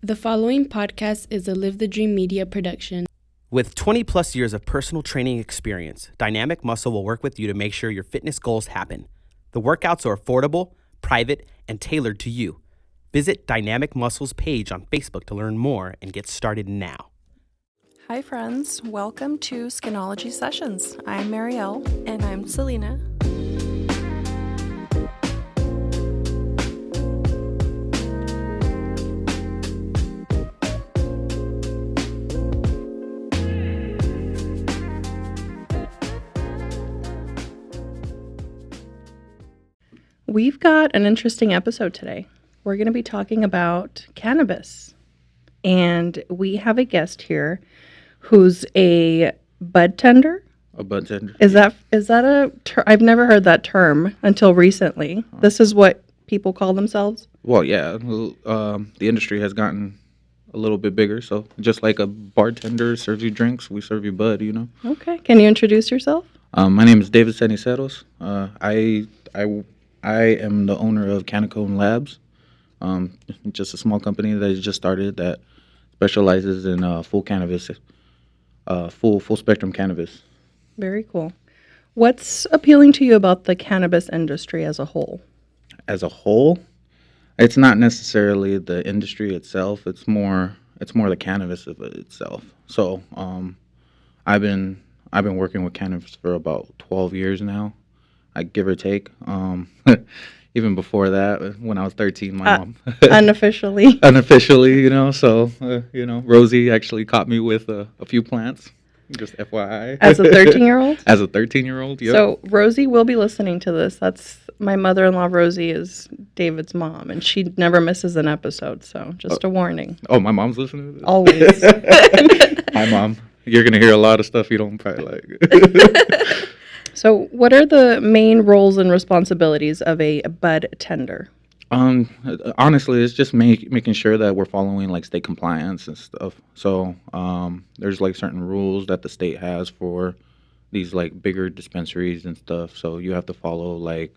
The following podcast is a Live the Dream Media production. With 20 plus years of personal training experience, Dynamic Muscle will work with you to make sure your fitness goals happen. The workouts are affordable, private, and tailored to you. Visit Dynamic Muscle's page on Facebook to learn more and get started now. Hi friends, welcome to Skinology Sessions. I'm Marielle. And I'm Selena. We've got an interesting episode today. We're going to be talking about cannabis. And we have a guest here who's a bud tender. A bud tender. Is that a term? I've never heard that term until recently. This is what people call themselves? Well, yeah. The industry has gotten a little bit bigger. So just like a bartender serves you drinks, we serve you bud, you know. Okay. Can you introduce yourself? My name is David Ceni. I am the owner of Cannacomb Labs. Just a small company that just started that specializes in full cannabis, full spectrum cannabis. Very cool. What's appealing to you about the cannabis industry as a whole? As a whole, it's not necessarily the industry itself. It's more the cannabis of it itself. So I've been working with cannabis for about 12 years now. I give or take. Even before that, when I was 13, my mom unofficially, you know. So Rosie actually caught me with a few plants. Just FYI. As a 13-year-old. As a 13-year-old, yep. So Rosie will be listening to this. That's my mother-in-law. Rosie is David's mom, and she never misses an episode. So just a warning. Oh, my mom's listening to this? Always. Hi, Mom. You're gonna hear a lot of stuff you don't probably like. So what are the main roles and responsibilities of a bud tender? Honestly, it's just making sure that we're following like state compliance and stuff. So there's like certain rules that the state has for these like bigger dispensaries and stuff. So you have to follow, like,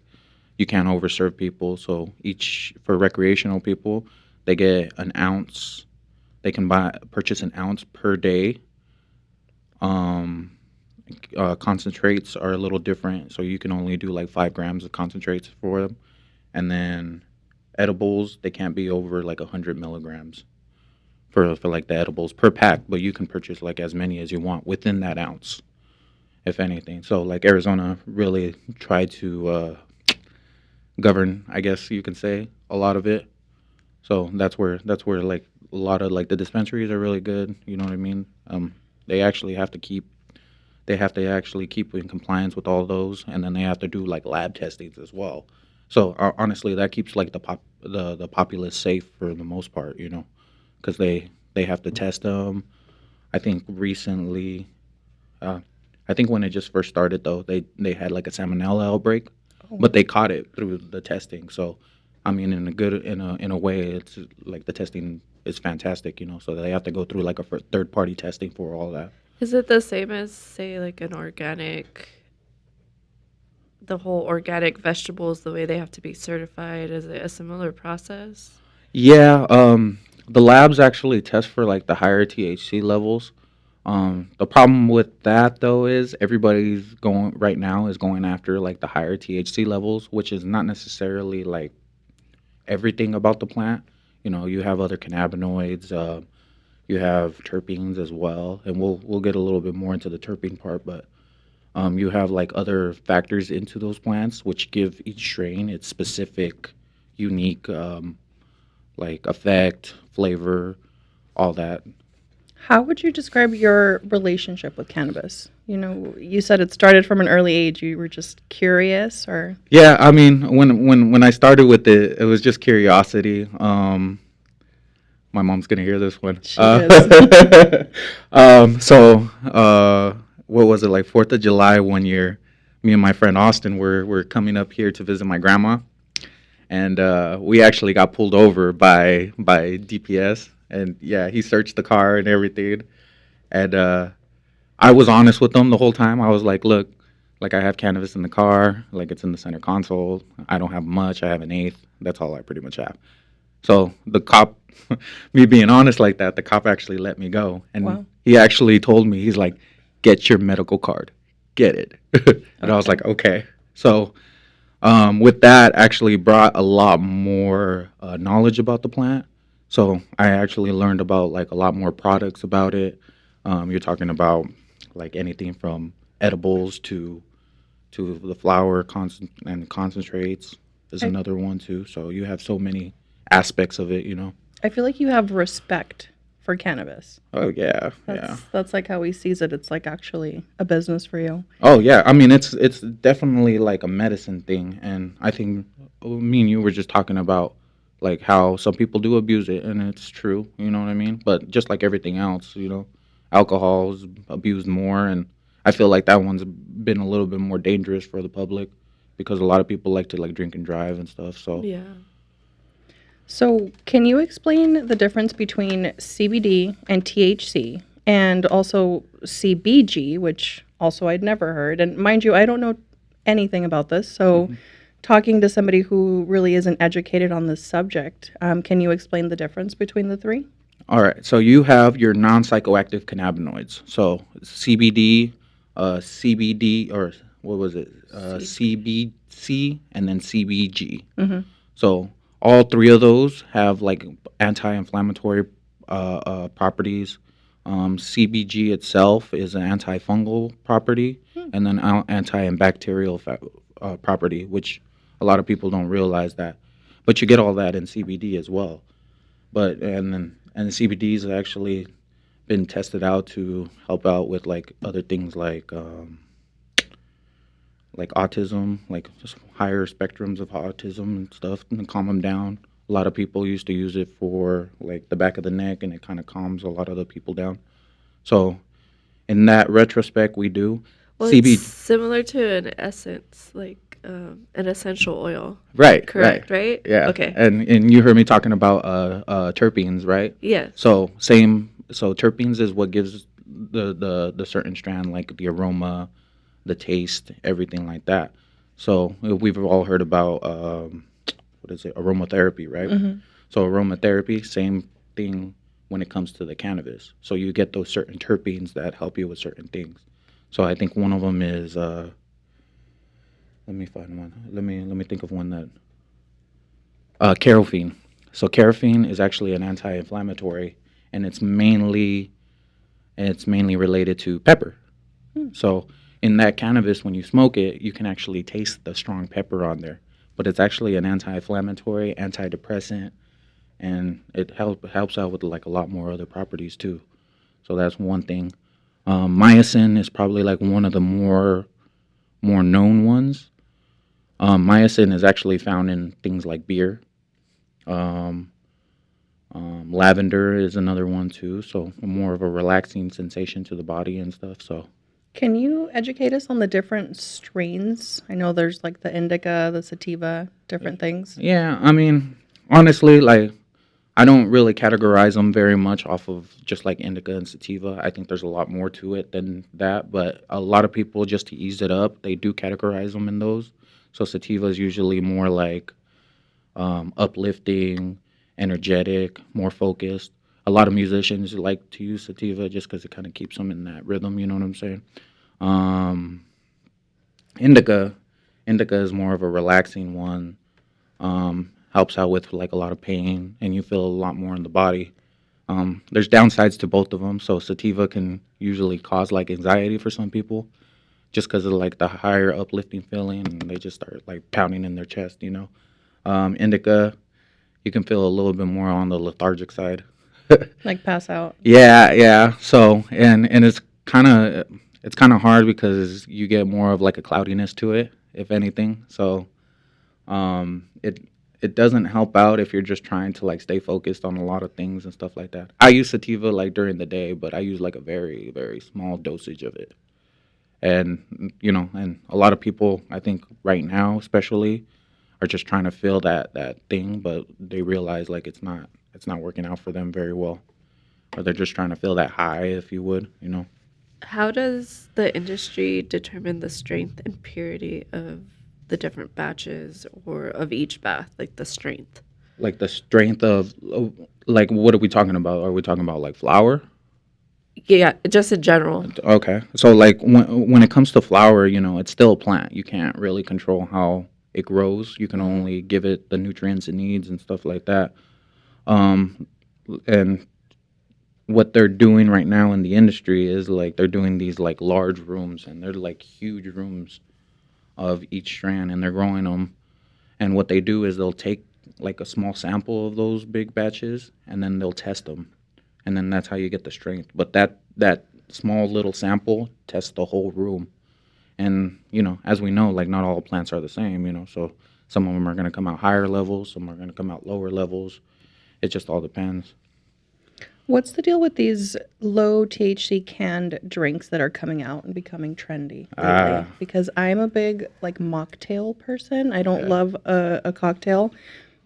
you can't overserve people. So for recreational people, they get an ounce. They can purchase an ounce per day. Concentrates are a little different, so you can only do like 5 grams of concentrates for them. And then edibles, they can't be over like 100 milligrams for like the edibles per pack, but you can purchase like as many as you want within that ounce, if anything. So like Arizona really tried to govern, I guess you can say, a lot of it. So that's where like a lot of like the dispensaries are really good. You know what I mean? They actually have to keep in compliance with all those, and then they have to do like lab testings as well. So honestly, that keeps like the populace safe for the most part, you know, because they have to test them. I think recently, I think when it just first started though, they had like a salmonella outbreak, but they caught it through the testing. So I mean, in a way, it's like the testing is fantastic, you know. So they have to go through like a third party testing for all that. Is it the same as, say, like the whole organic vegetables, the way they have to be certified? Is it a similar process? Yeah, the labs actually test for like the higher THC levels. The problem with that though is everybody's going after like the higher THC levels, which is not necessarily like everything about the plant. You know, you have other cannabinoids. You have terpenes as well, and we'll get a little bit more into the terpene part, but you have like other factors into those plants which give each strain its specific, unique like effect, flavor, all that. How would you describe your relationship with cannabis? You know, you said it started from an early age. You were just curious, or? Yeah, I mean, when I started with it, it was just curiosity. My mom's gonna hear this one. She is. What was it, like 4th of July one year? Me and my friend Austin were coming up here to visit my grandma, and we actually got pulled over by DPS. And yeah, he searched the car and everything. And I was honest with them the whole time. I was like, look, like I have cannabis in the car, like it's in the center console. I don't have much. I have an eighth. That's all I pretty much have. So the cop, me being honest like that, the cop actually let me go, and Wow. he actually told me, he's like, "Get your medical card, get it." And I was like, "Okay." So with that, actually brought a lot more knowledge about the plant. So I actually learned about like a lot more products about it. You're talking about like anything from edibles to the flower and concentrates is I, another one too. So you have so many aspects of it, you know. I feel like you have respect for cannabis. Oh yeah, yeah. That's like how he sees it. It's like actually a business for you. Oh yeah. I mean, it's definitely like a medicine thing, and I think me and you were just talking about like how some people do abuse it, and it's true. You know what I mean? But just like everything else, you know, alcohol is abused more, and I feel like that one's been a little bit more dangerous for the public because a lot of people like to like drink and drive and stuff. So Yeah. So, can you explain the difference between CBD and THC and also CBG, which also I'd never heard? And mind you, I don't know anything about this. So, talking to somebody who really isn't educated on this subject, can you explain the difference between the three? all right, so you have your non-psychoactive cannabinoids. So CBD, CBD, or what was it? CBC, and then CBG. So all three of those have like anti-inflammatory properties. CBG itself is an antifungal property, and then anti-bacterial property, which a lot of people don't realize that. But you get all that in CBD as well. But and CBD has actually been tested out to help out with like other things like autism, like just higher spectrums of autism and stuff, and calm them down. A lot of people used to use it for like the back of the neck, and it kind of calms a lot of the people down. So in that retrospect, we do Well, it's CBD. similar to an essence, like an essential oil. Right, Correct, right? yeah. Okay. And you heard me talking about terpenes, right? Yes. So same. So terpenes is what gives the certain strand like the aroma, the taste, everything like that. So we've all heard about what is it, aromatherapy, right? So aromatherapy, same thing when it comes to the cannabis. So you get those certain terpenes that help you with certain things. So I think one of them is let me find one. Let me think of one that carophene. So carophene is actually an anti-inflammatory, and it's mainly related to pepper. So in that cannabis, when you smoke it, you can actually taste the strong pepper on there. But it's actually an anti-inflammatory, antidepressant, and it helps out with like a lot more other properties too. So that's one thing. Myosin is probably like one of the more known ones. Myosin is actually found in things like beer. Um, Lavender is another one too. So more of a relaxing sensation to the body and stuff. So Can you educate us on the different strains? I know there's like the indica, the sativa, different things. yeah, I mean, honestly, like I don't really categorize them very much off of just like indica and sativa. I think there's a lot more to it than that. But a lot of people, just to ease it up, they do categorize them in those. So sativa is usually more like uplifting, energetic, more focused. A lot of musicians like to use sativa just because it kind of keeps them in that rhythm. You know what I'm saying? Um, indica, indica is more of a relaxing one. Helps out with like a lot of pain, and you feel a lot more in the body. There's downsides to both of them. So sativa can usually cause like anxiety for some people, just because of like the higher uplifting feeling, and they just start like pounding in their chest. Indica, you can feel a little bit more on the lethargic side. Like pass out. Yeah, yeah. So and it's kind of hard because you get more of like a cloudiness to it, if anything. So it doesn't help out if you're just trying to like stay focused on a lot of things and stuff like that. I use sativa like during the day, but I use like a very very small dosage of it. And and a lot of people, I think right now especially, are just trying to feel that thing, but they realize like it's not working out for them very well, or they're just trying to feel that high, if you would. How does the industry determine the strength and purity of the different batches or of each bath, like the strength? Like the strength of, like, what are we talking about? Are we talking about like flour? Yeah, just in general. Okay. So like when it comes to flour, it's still a plant. You can't really control how it grows. You can only give it the nutrients it needs and stuff like that. Um, and what they're doing right now in the industry is like they're doing these like large rooms, and they're like huge rooms of each strand, and they're growing them. And what they do is they'll take like a small sample of those big batches, and then they'll test them, and then that's how you get the strength. But that small little sample tests the whole room. And as we know, like not all plants are the same. So some of them are going to come out higher levels, some are going to come out lower levels. It just all depends. What's the deal with these low THC canned drinks that are coming out and becoming trendy lately? Because I'm a big like mocktail person. I don't love a cocktail,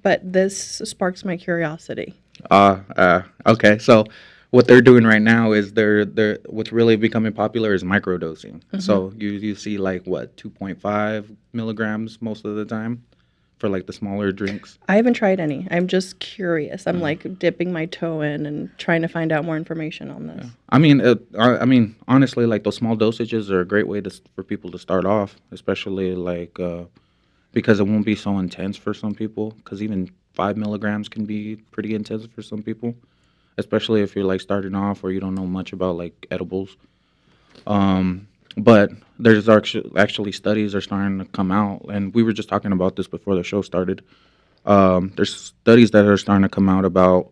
but this sparks my curiosity. Okay. So what they're doing right now is they're what's really becoming popular is microdosing. So you see like what 2.5 milligrams most of the time for like the smaller drinks. I haven't tried any. I'm just curious. I'm like dipping my toe in and trying to find out more information on this. I mean, honestly, like those small dosages are a great way for people to start off, especially like because it won't be so intense for some people. Because even 5 milligrams can be pretty intense for some people, especially if you're like starting off or you don't know much about like edibles. But there's actually studies are starting to come out, and we were just talking about this before the show started. There's studies that are starting to come out about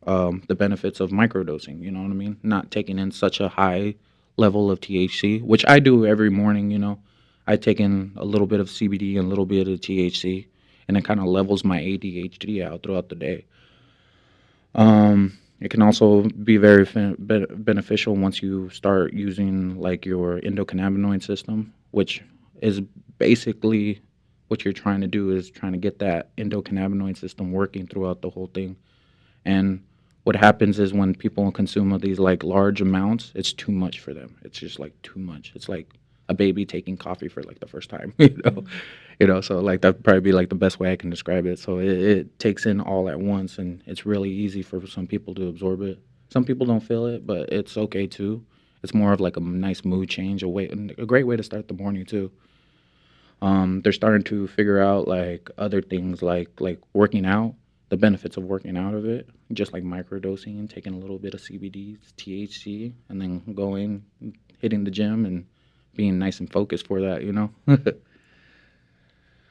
the benefits of microdosing. You know what I mean? Not taking in such a high level of THC, which I do every morning. I take in a little bit of CBD and a little bit of THC, and it kind of levels my ADHD out throughout the day. It can also be very beneficial once you start using like your endocannabinoid system, which is basically what you're trying to do is trying to get that endocannabinoid system working throughout the whole thing. And what happens is when people consume of these like large amounts, it's too much for them. It's just like too much. It's like a baby taking coffee for like the first time, So like that'd probably be like the best way I can describe it. So it takes in all at once, and it's really easy for some people to absorb it. Some people don't feel it, but it's okay too. It's more of like a nice mood change, a great way to start the morning too. They're starting to figure out like other things like working out, the benefits of working out of it, just like microdosing and taking a little bit of CBD, THC, and then going, hitting the gym and being nice and focused for that.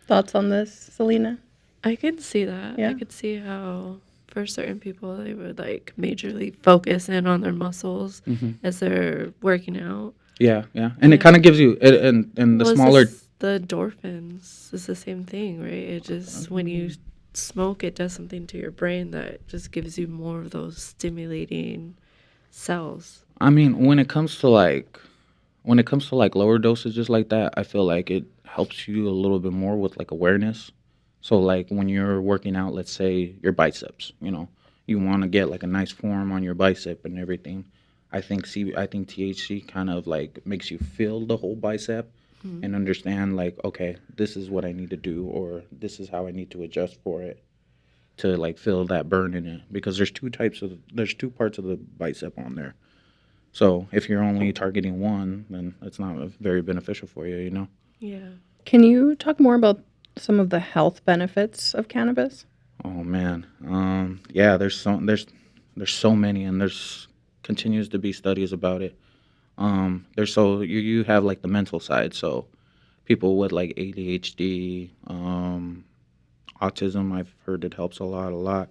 Thoughts on this, Selena? I could see that. Yeah. I could see how for certain people they would like majorly focus in on their muscles as they're working out. Yeah, and it kind of gives you and the Well, it's smaller. the endorphins is the same thing, right? It just when you smoke, it does something to your brain that just gives you more of those stimulating cells. I mean, when it comes to like lower dosages like that, I feel like it helps you a little bit more with like awareness. So like when you're working out, let's say your biceps, you want to get like a nice form on your bicep and everything. I think THC kind of like makes you feel the whole bicep and understand like, okay, this is what I need to do, or this is how I need to adjust for it to like feel that burn in it, because there's two parts of the bicep on there. So if you're only targeting one, then it's not very beneficial for you. Yeah. Can you talk more about some of the health benefits of cannabis? Oh man, yeah. There's so many, and there's continues to be studies about it. There's so you have like the mental side. So people with like ADHD, autism, I've heard it helps a lot.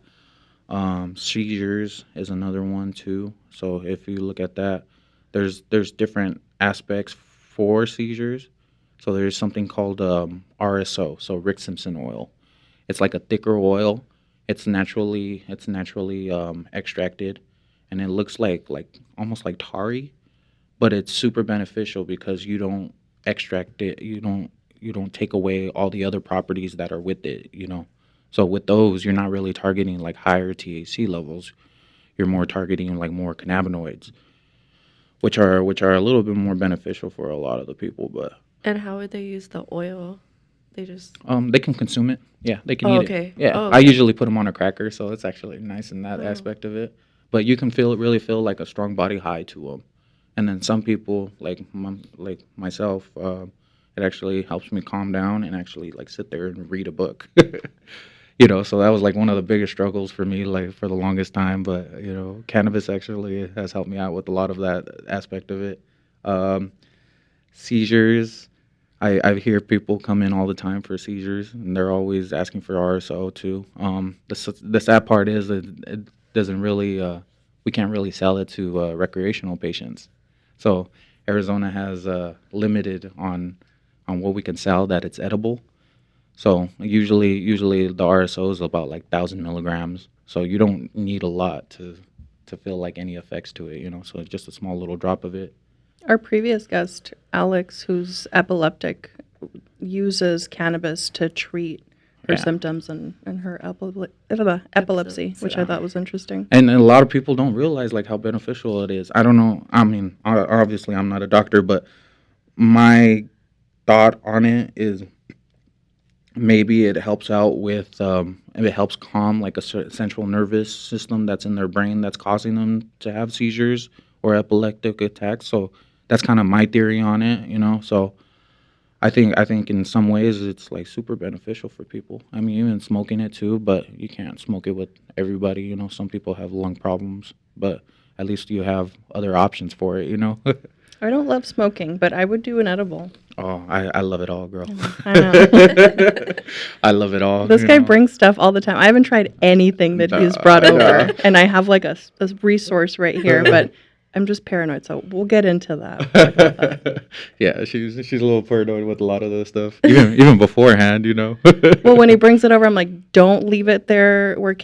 Seizures is another one too. So if you look at that, there's different aspects for seizures. So there's something called RSO, so Rick Simpson oil. It's like a thicker oil. It's naturally extracted, and it looks like almost like tarry, but it's super beneficial because you don't extract it. You don't take away all the other properties that are with it. So with those, you're not really targeting like higher THC levels. You're more targeting like more cannabinoids, which are a little bit more beneficial for a lot of the people. But And how would they use the oil? They just. They can consume it. Yeah, they can Oh, eat okay. it. Yeah, Oh, I okay. usually put them on a cracker, so it's actually nice in that Oh. aspect of it. But you can really feel like a strong body high to them. And then some people, like myself, it actually helps me calm down and actually like sit there and read a book. So that was like one of the biggest struggles for me, like for the longest time. But cannabis actually has helped me out with a lot of that aspect of it. Um, Seizures. I hear people come in all the time for seizures, and they're always asking for RSO too. The sad part is that it doesn't really, we can't really sell it to recreational patients. So Arizona has limited on what we can sell that it's edible. So usually the RSO is about like 1,000 milligrams. So you don't need a lot to feel like any effects to it. So just a small little drop of it. Our previous guest, Alex, who's epileptic, uses cannabis to treat her Yeah. symptoms and her epilepsy, which I Yeah. thought was interesting. And a lot of people don't realize like how beneficial it is. I don't know. I mean, obviously I'm not a doctor, but my thought on it is maybe it helps out with it helps calm like a central nervous system that's in their brain that's causing them to have seizures or epileptic attacks. So that's kind of my theory on it. So I think in some ways it's like super beneficial for people. I mean, even smoking it too, but you can't smoke it with everybody. Some people have lung problems, but at least you have other options for it. I don't love smoking, but I would do an edible. Oh, I love it all, girl. I know. I love it all. This guy brings stuff all the time. I haven't tried anything that he's brought over, and I have like a resource right here, but I'm just paranoid, so we'll get into that. We'll talk about that. Yeah, she's a little paranoid with a lot of this stuff, even beforehand. Well, when he brings it over, I'm like, don't leave it there where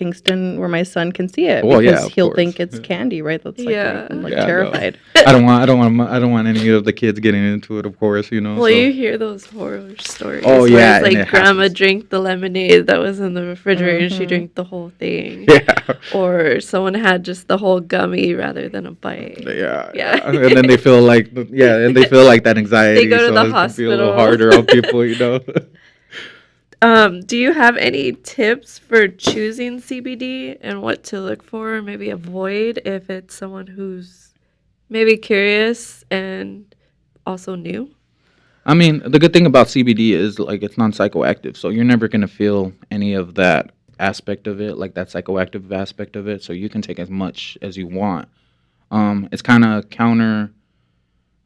my son can see it, Well, yeah, because of he'll course. think it's candy, right? That's like, Yeah. I'm like Yeah, no. terrified. I don't want any of the kids getting into it, of course. Well, so. you hear those horror stories. Oh, where yeah, it's and like it grandma happens. drank the lemonade that was in the refrigerator and she drank the whole thing. Yeah. Or someone had just the whole gummy rather than a bite. Yeah. And then they feel like that anxiety. They go to so the it's gonna be a little hospital. harder on people. Do you have any tips for choosing CBD and what to look for, or maybe avoid if it's someone who's maybe curious and also new? I mean, the good thing about CBD is like it's non-psychoactive, so you're never gonna feel any of that aspect of it, like that psychoactive aspect of it. So you can take as much as you want. It's kind of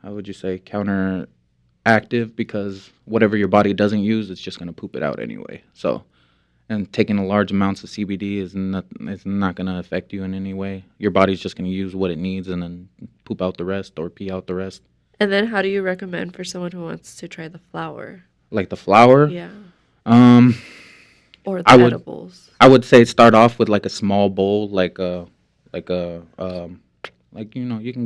how would you say, counteractive because whatever your body doesn't use, it's just gonna poop it out anyway. So, and taking a large amounts of CBD it's not gonna affect you in any way. Your body's just gonna use what it needs and then poop out the rest or pee out the rest. And then how do you recommend for someone who wants to try the flower? Like the flower. Yeah. Um, Or the I would- edibles? I would say start off with like a small bowl, like you can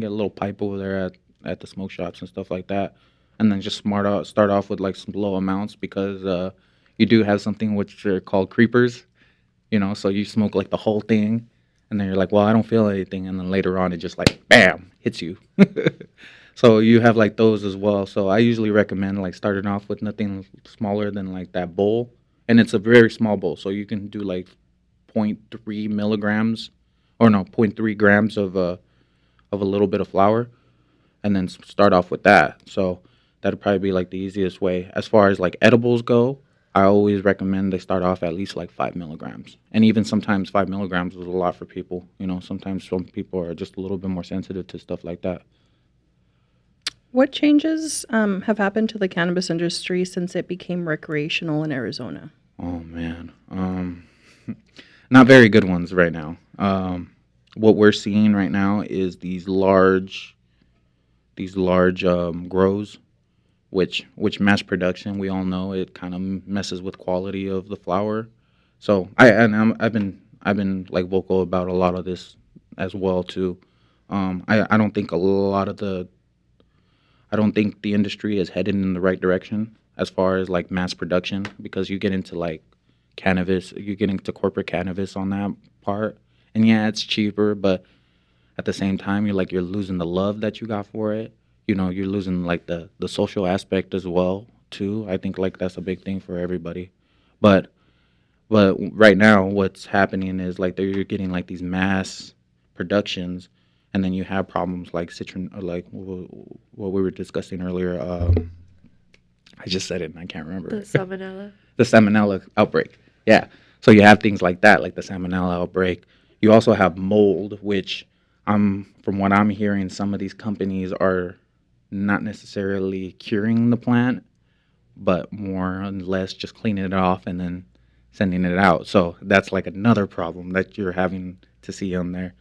get a little pipe over there at the smoke shops and stuff like that, and then just start off with like some low amounts because you do have something which are called creepers, so you smoke like the whole thing, and then you're like, well, I don't feel anything, and then later on it just like bam hits you. So you have like those as well. So I usually recommend like starting off with nothing smaller than like that bowl, and it's a very small bowl, so you can do like 0.3 milligrams, or no, 0.3 grams of a little bit of flour, and then start off with that. So that'd probably be like the easiest way. As far as like edibles go, I always recommend they start off at least like 5 milligrams, and even sometimes 5 milligrams is a lot for people. Sometimes some people are just a little bit more sensitive to stuff like that. What changes have happened to the cannabis industry since it became recreational in Arizona? Oh man, not very good ones right now. What we're seeing right now is these large grows, which mass production. We all know it kind of messes with quality of the flower. So I've been like vocal about a lot of this as well too. I don't think I don't think the industry is headed in the right direction as far as like mass production, because you get into like cannabis, you get into corporate cannabis on that part, and yeah, it's cheaper, but at the same time, you're losing the love that you got for it. You're losing like the social aspect as well too. I think like that's a big thing for everybody. But right now, what's happening is like you're getting like these mass productions, and then you have problems like citron, or like what we were discussing earlier. I just said it and I can't remember. The salmonella. The salmonella outbreak. Yeah. So you have things like that, like the salmonella outbreak. You also have mold, which from what I'm hearing, some of these companies are not necessarily curing the plant, but more or less just cleaning it off and then sending it out. So that's like another problem that you're having to see on there.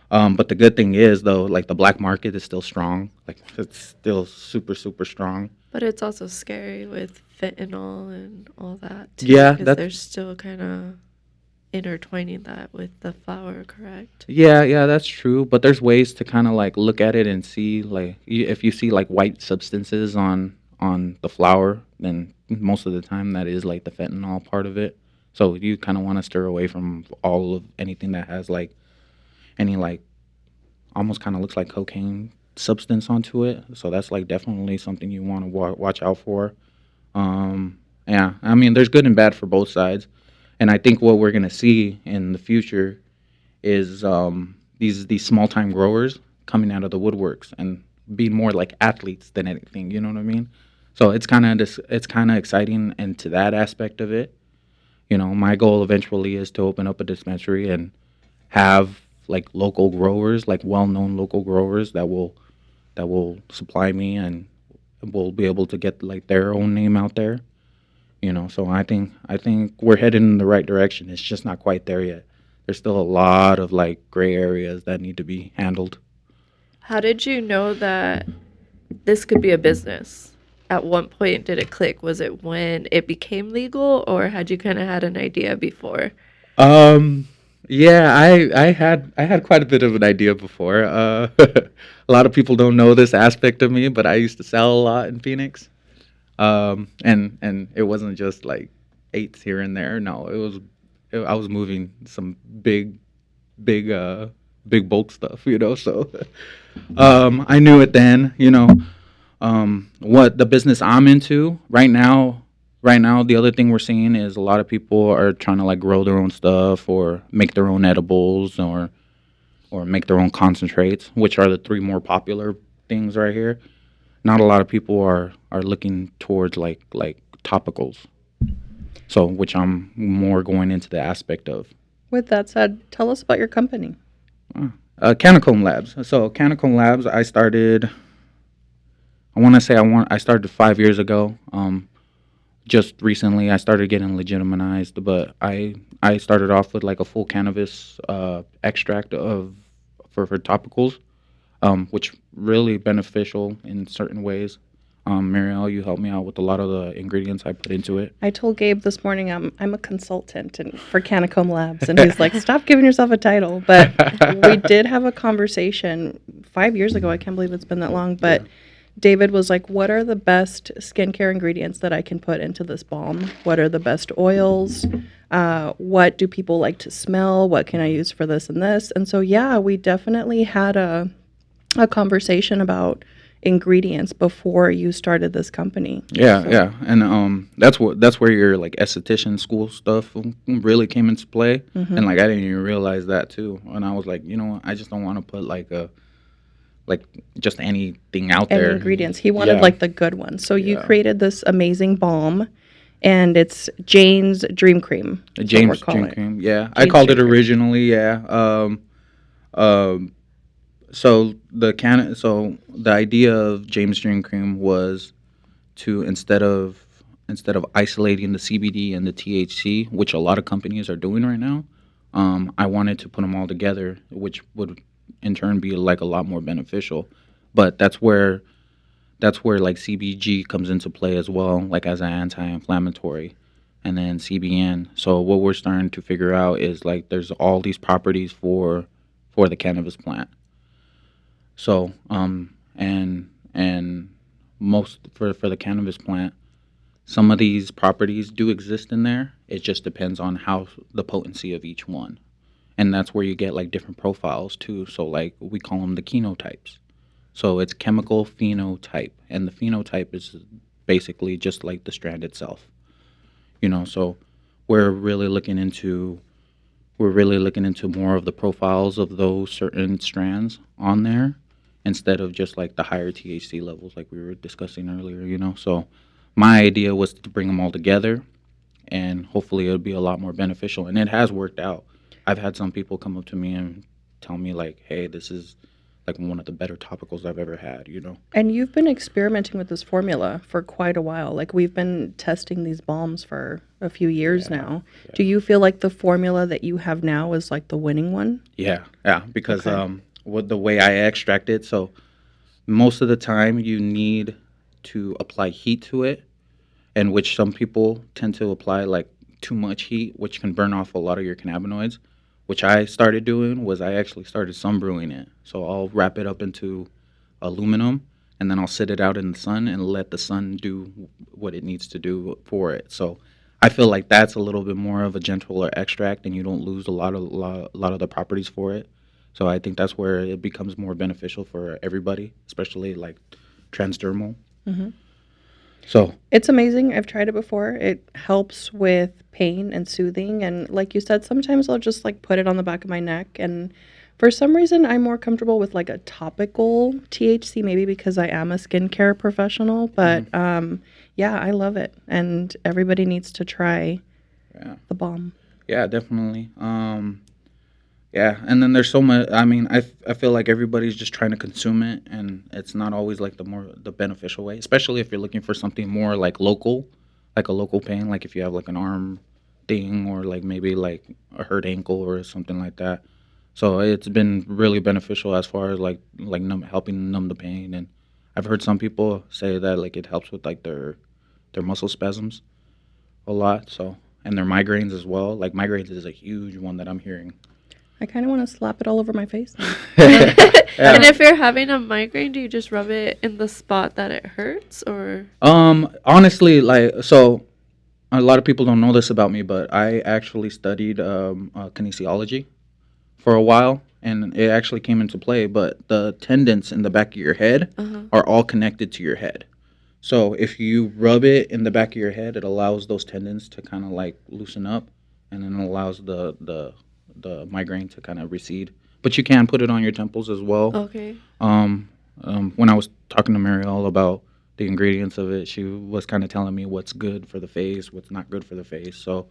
But the good thing is, though, like the black market is still strong. Like it's still super, super strong. But it's also scary with fentanyl and all that too. Yeah, because they're still kind of intertwining that with the flower, correct? Yeah, that's true. But there's ways to kind of like look at it and see like if you see like white substances on the flour, then most of the time that is like the fentanyl part of it. So you kind of want to steer away from all of anything that has like any like almost kind of looks like cocaine substance onto it. So that's like definitely something you want to watch out for. Yeah, I mean, there's good and bad for both sides, and I think what we're gonna see in the future is these small time growers coming out of the woodworks and being more like athletes than anything. You know what I mean? So it's kind of exciting into that aspect of it. You know, my goal eventually is to open up a dispensary and have like local growers, like well-known local growers that will supply me and will be able to get like their own name out there. You know, so I think we're headed in the right direction. It's just not quite there yet. There's still a lot of like gray areas that need to be handled. How did you know that this could be a business? At one point, did it click? Was it when it became legal, or had you kind of had an idea before? Yeah, I had quite a bit of an idea before. A lot of people don't know this aspect of me, but I used to sell a lot in Phoenix. And it wasn't just like eights here and there. No, I was moving some big big bulk stuff, you know. So I knew it then, you know. What the business I'm into right now. Right now, the other thing we're seeing is a lot of people are trying to like grow their own stuff or make their own edibles or make their own concentrates, which are the three more popular things right here. Not a lot of people are looking towards like topicals. So, which I'm more going into the aspect of. With that said, tell us about your company. Cannacomb Labs. So, Cannacomb Labs, I started. I started 5 years ago. Just recently, I started getting legitimized, but I started off with like a full cannabis extract for topicals, which really beneficial in certain ways. Marielle, you helped me out with a lot of the ingredients I put into it. I told Gabe this morning I'm a consultant for Cannacomb Labs, and he's like, "Stop giving yourself a title." But we did have a conversation 5 years ago. I can't believe it's been that long, but. Yeah. David was like, what are the best skincare ingredients that I can put into this balm? What are the best oils? What do people like to smell? What can I use for this and this? And so, yeah, we definitely had a conversation about ingredients before you started this company. Yeah, so. Yeah. And that's where your like esthetician school stuff really came into play. Mm-hmm. And like I didn't even realize that too. And I was like, you know what, I just don't want to put like just anything out there. Ingredients. He wanted like the good ones. So you created this amazing balm, and it's Jane's Dream Cream. Jane's Dream Cream. Yeah, I called it originally. Yeah. So the idea of Jane's Dream Cream was to instead of isolating the CBD and the THC, which a lot of companies are doing right now, I wanted to put them all together, which would in turn be like a lot more beneficial. But that's where like CBG comes into play as well, like as an anti-inflammatory, and then CBN. So what we're starting to figure out is like there's all these properties for the cannabis plant. So and most for the cannabis plant, some of these properties do exist in there. It just depends on how the potency of each one. And that's where you get like different profiles too. So like we call them the chenotypes. So it's chemical phenotype, and the phenotype is basically just like the strand itself. So we're really looking into more of the profiles of those certain strands on there instead of just like the higher THC levels like we were discussing earlier. So my idea was to bring them all together, and hopefully it'll be a lot more beneficial, and it has worked out. I've had some people come up to me and tell me like, hey, this is like one of the better topicals I've ever had. And you've been experimenting with this formula for quite a while. Like, we've been testing these balms for a few years now. Yeah. Do you feel like the formula that you have now is like the winning one? Yeah, because Okay. with the way I extract it, so most of the time you need to apply heat to it, and which some people tend to apply like too much heat, which can burn off a lot of your cannabinoids. Which I started doing was I actually started sun brewing it. So I'll wrap it up into aluminum, and then I'll sit it out in the sun and let the sun do what it needs to do for it. So I feel like that's a little bit more of a gentler extract, and you don't lose a lot of the properties for it. So I think that's where it becomes more beneficial for everybody, especially like transdermal. Hmm. So It's amazing. I've tried it before. It helps with pain and soothing. And like you said, sometimes I'll just like put it on the back of my neck. And for some reason, I'm more comfortable with like a topical THC, maybe because I am a skincare professional. But yeah, I love it. And everybody needs to try yeah. the balm. Yeah, definitely. Yeah, and then there's so much. I mean, I feel like everybody's just trying to consume it, and it's not always like the beneficial way. Especially if you're looking for something more like local, like a local pain, like if you have like an arm thing or like maybe like a hurt ankle or something like that. So it's been really beneficial as far as like helping numb the pain, and I've heard some people say that like it helps with like their muscle spasms a lot. So and their migraines as well. Like migraines is a huge one that I'm hearing. I kind of want to slap it all over my face now. And if you're having a migraine, do you just rub it in the spot that it hurts, or? Honestly, like, so a lot of people don't know this about me, but I actually studied kinesiology for a while, and it actually came into play. But the tendons in the back of your head are all connected to your head. So if you rub it in the back of your head, it allows those tendons to kind of like loosen up, and then it allows the migraine to kind of recede. But you can put it on your temples as well. Okay. When I was talking to Marielle about the ingredients of it, she was kind of telling me what's good for the face, what's not good for the face. So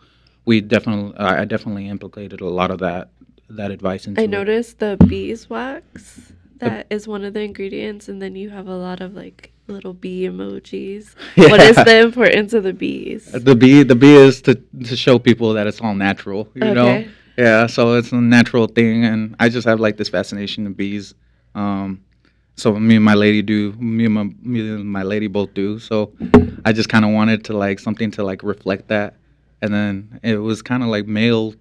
I definitely implicated a lot of that advice into I it. noticed the beeswax. That is one of the ingredients, and then you have a lot of like little bee emojis. Yeah. What is the importance of the bees? The bee is to show people that it's all natural, know? Okay. Yeah, so it's a natural thing, and I just have like this fascination with bees. So me and my lady both do. So I just kind of wanted to like something to like reflect that, and then it was kind of like male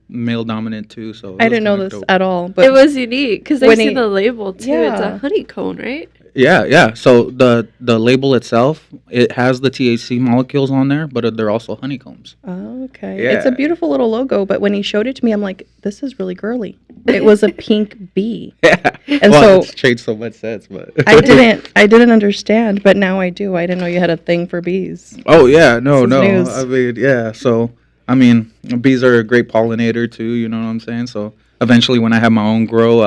dominant too. So I didn't know this at all. But It was unique because I when see he- the label too. It's Yeah. a honeycomb, right? Yeah. So the label itself, it has the THC molecules on there, but they're also honeycombs. Oh, okay. Yeah. It's a beautiful little logo, but when he showed it to me, I'm like, this is really girly. It was a pink bee. Yeah. And well, so- it made so much sense, but I didn't understand, but now I do. I didn't know you had a thing for bees. Oh yeah, no. news. I mean, yeah. So I mean, bees are a great pollinator too. You know what I'm saying? So eventually, when I have my own grow,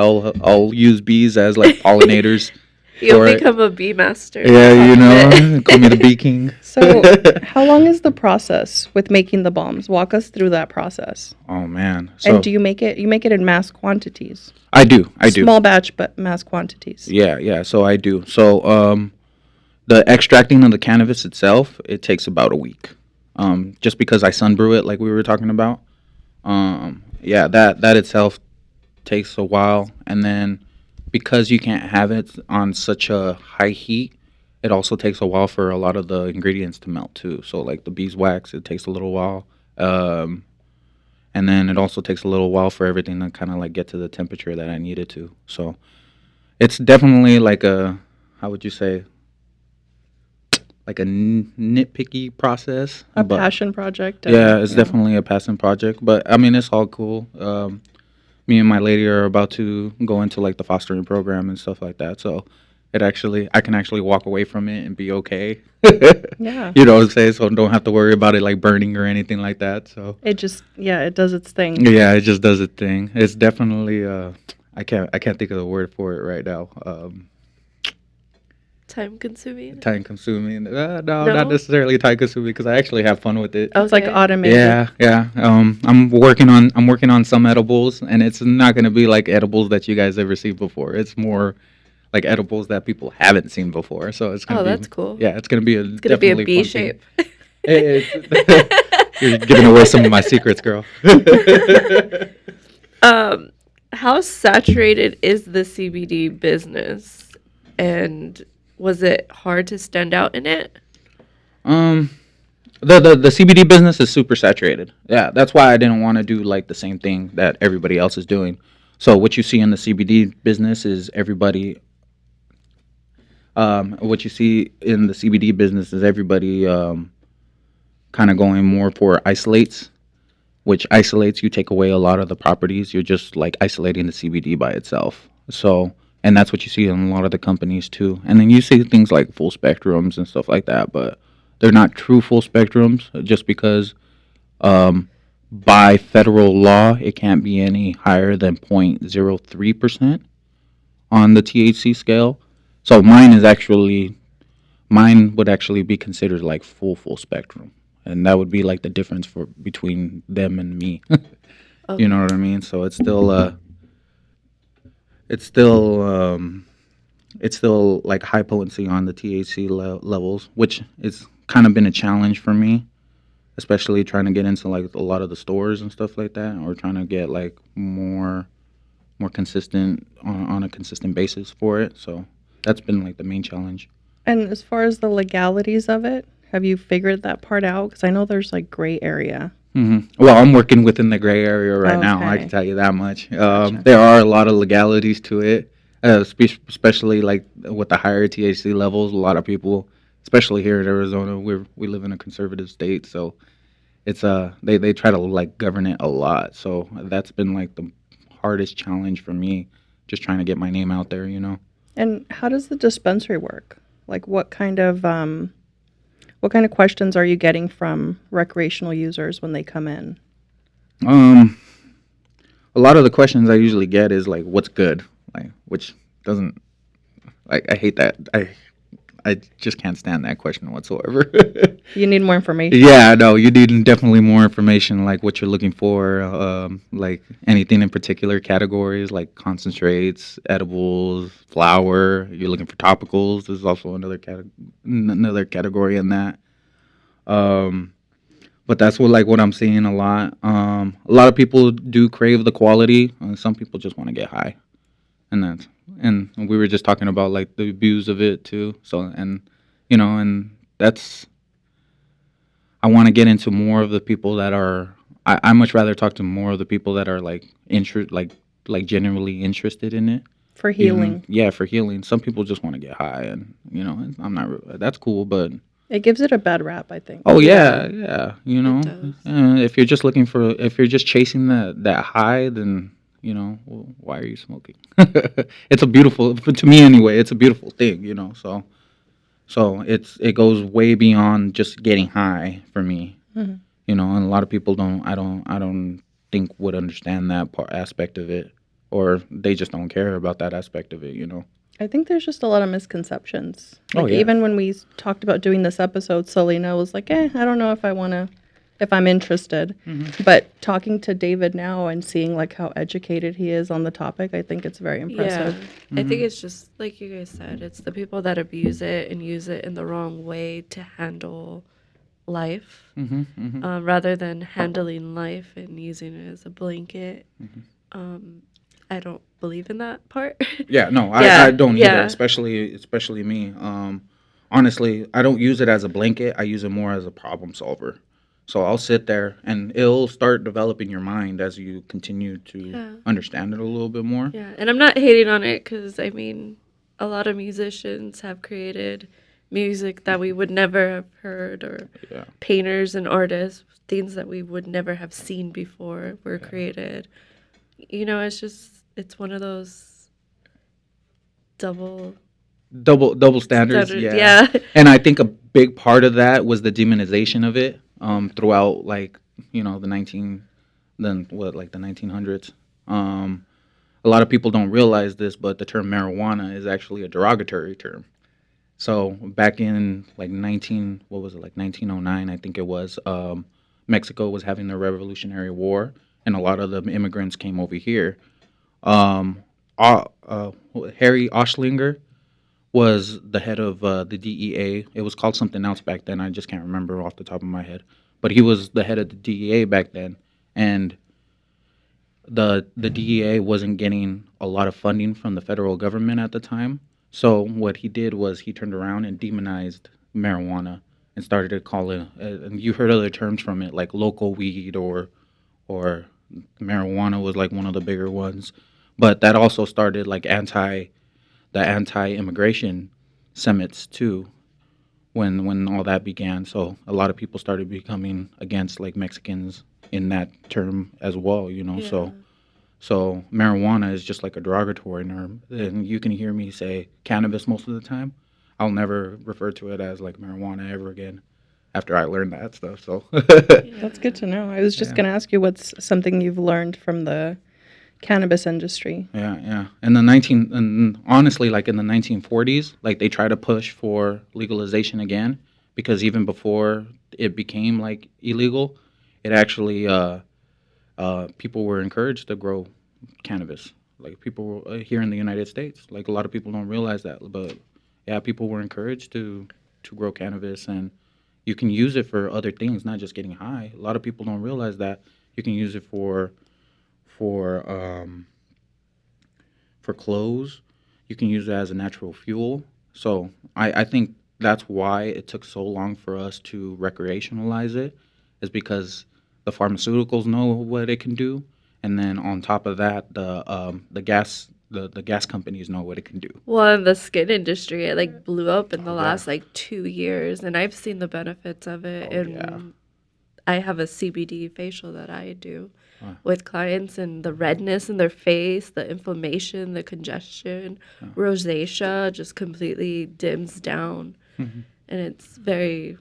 I'll use bees as like pollinators. You'll for it. become a bee master. Yeah, you Top of it. know, call me the bee king. So, how long is the process with making the bombs? Walk us through that process. Oh man. So And do you make it? You make it in mass quantities. I do. Small batch, but mass quantities. Yeah. So I do. So the extracting of the cannabis itself, it takes about a week. Just because I sun brew it, like we were talking about. Yeah, that itself takes a while, and then because you can't have it on such a high heat, it also takes a while for a lot of the ingredients to melt too. So like the beeswax, it takes a little while. And then it also takes a little while for everything to kind of like get to the temperature that I need it to. So it's definitely like how would you say, like a nitpicky process. A but passion project. yeah, it's definitely a passion project. But I mean, it's all cool. Me and my lady are about to go into like the fostering program and stuff like that. So I can actually walk away from it and be okay. Yeah. You know what I'm saying? So don't have to worry about it like burning or anything like that. So It just, yeah, it does its thing. yeah, it just does its thing. It's definitely I can't think of the word for it right now. Time consuming. Time consuming. No, No? not necessarily time consuming because I actually have fun with it. It's like Okay. automated. Yeah. I'm working on some edibles, and it's not gonna be like edibles that you guys ever seen before. It's more like edibles that people haven't seen before. So it's gonna Oh, be that's cool. yeah, it's gonna be It's gonna be a definitely B fun thing. shape. You're giving away some of my secrets, girl. How saturated is the CBD business, and was it hard to stand out in it? um, the CBD business is super saturated. Yeah, that's why I didn't want to do like the same thing that everybody else is doing. So what you see in the CBD business is everybody. What you see in the CBD business is everybody kind of going more for isolates, which isolates you take away a lot of the properties. You're just like isolating the CBD by itself. So, and that's what you see in a lot of the companies too. And then you see things like full spectrums and stuff like that, but they're not true full spectrums just because by federal law it can't be any higher than 0.03% on the THC scale. So mine would actually be considered like full spectrum, and that would be like the difference for between them and me. You know what I mean? So it's still it's still like high potency on the THC levels, which is kind of been a challenge for me, especially trying to get into like a lot of the stores and stuff like that, or trying to get like more consistent on a consistent basis for it. So that's been like the main challenge. And as far as the legalities of it, have you figured that part out? Because I know there's like gray area. Well, I'm working within the gray area right now. I Okay. can tell you that much. Gotcha. There are a lot of legalities to it, especially like with the higher THC levels. A lot of people, especially here in Arizona, we live in a conservative state, so it's they try to like govern it a lot. So that's been like the hardest challenge for me, just trying to get my name out there. You know. And how does the dispensary work? Like what kind of questions are you getting from recreational users when they come in? Um, a lot of the questions I usually get is like, "What's good?" Like, which doesn't like I hate that. I just can't stand that question whatsoever. You need more information. Yeah, no, you need definitely more information, like what you're looking for, like anything in particular categories, like concentrates, edibles, flower. You're looking for topicals. There's also another category in that. Um, but that's what I'm seeing a lot. A lot of people do crave the quality, and some people just want to get high, and we were just talking about like the abuse of it too. So and and that's I want to get into more of the people that are. I much rather talk to more of the people that are like like genuinely interested in it. For You know? healing. Yeah, for healing. Some people just want to get high, and I'm not. That's cool, but It gives it a bad rap, I think. oh yeah. does. If you're just if you're just chasing that high, then well, why are you smoking? It's a beautiful, to me anyway. It's a beautiful thing, So it goes way beyond just getting high for me, Mhm. And a lot of people I don't think would understand that aspect of it, or they just don't care about that aspect of it. I think there's just a lot of misconceptions. Oh, Like yeah. even when we talked about doing this episode, Selena was like, I don't know if I'm interested. Mm-hmm. But talking to David now and seeing like how educated he is on the topic, I think it's very impressive. Yeah, I think it's just like you guys said, it's the people that abuse it and use it in the wrong way to handle life, rather than handling life and using it as a blanket. I don't believe in that part. Yeah, no, Yeah, I don't yeah. either, especially me. Honestly, I don't use it as a blanket. I use it more as a problem solver. So I'll sit there and it'll start developing your mind as you continue to Yeah. understand it a little bit more. Yeah, and I'm not hating on it because I mean, a lot of musicians have created music that we would never have heard, or Yeah. painters and artists, things that we would never have seen before were created. It's one of those double double standards. Yeah. And I think a big part of that was the demonization of it throughout, like, the 1900s. A lot of people don't realize this, but the term marijuana is actually a derogatory term. So back in like 1909, I think it was, Mexico was having their Revolutionary War, and a lot of the immigrants came over here. Um, Harry Oschlinger was the head of the DEA. It was called something else back then. I just can't remember off the top of my head. But he was the head of the DEA back then, and the DEA wasn't getting a lot of funding from the federal government at the time. So what he did was he turned around and demonized marijuana and started to call it. And you heard other terms from it, like local weed or marijuana was like one of the bigger ones. But that also started like anti-immigration summits too, when all that began. So a lot of people started becoming against like Mexicans in that term as well. So marijuana is just like a derogatory term, and you can hear me say cannabis most of the time. I'll never refer to it as like marijuana ever again after I learned that stuff. So That's good to know. I was just going to ask you what's something you've learned from the cannabis industry. Yeah. And honestly, like in the 1940s, like they tried to push for legalization again, because even before it became like illegal, it actually people were encouraged to grow cannabis. Like people here in the United States, like a lot of people don't realize that, but yeah, people were encouraged to grow cannabis, and you can use it for other things, not just getting high. A lot of people don't realize that you can use it for clothes. You can use it as a natural fuel. So I think that's why it took so long for us to recreationalize it, is because the pharmaceuticals know what it can do, and then on top of that, the gas companies know what it can do. Well, in the skin industry, it like blew up in the last like 2 years, and I've seen the benefits of it. I have a CBD facial that I do with clients, and the redness in their face, the inflammation, the congestion, rosacea just completely dims down. And it's very,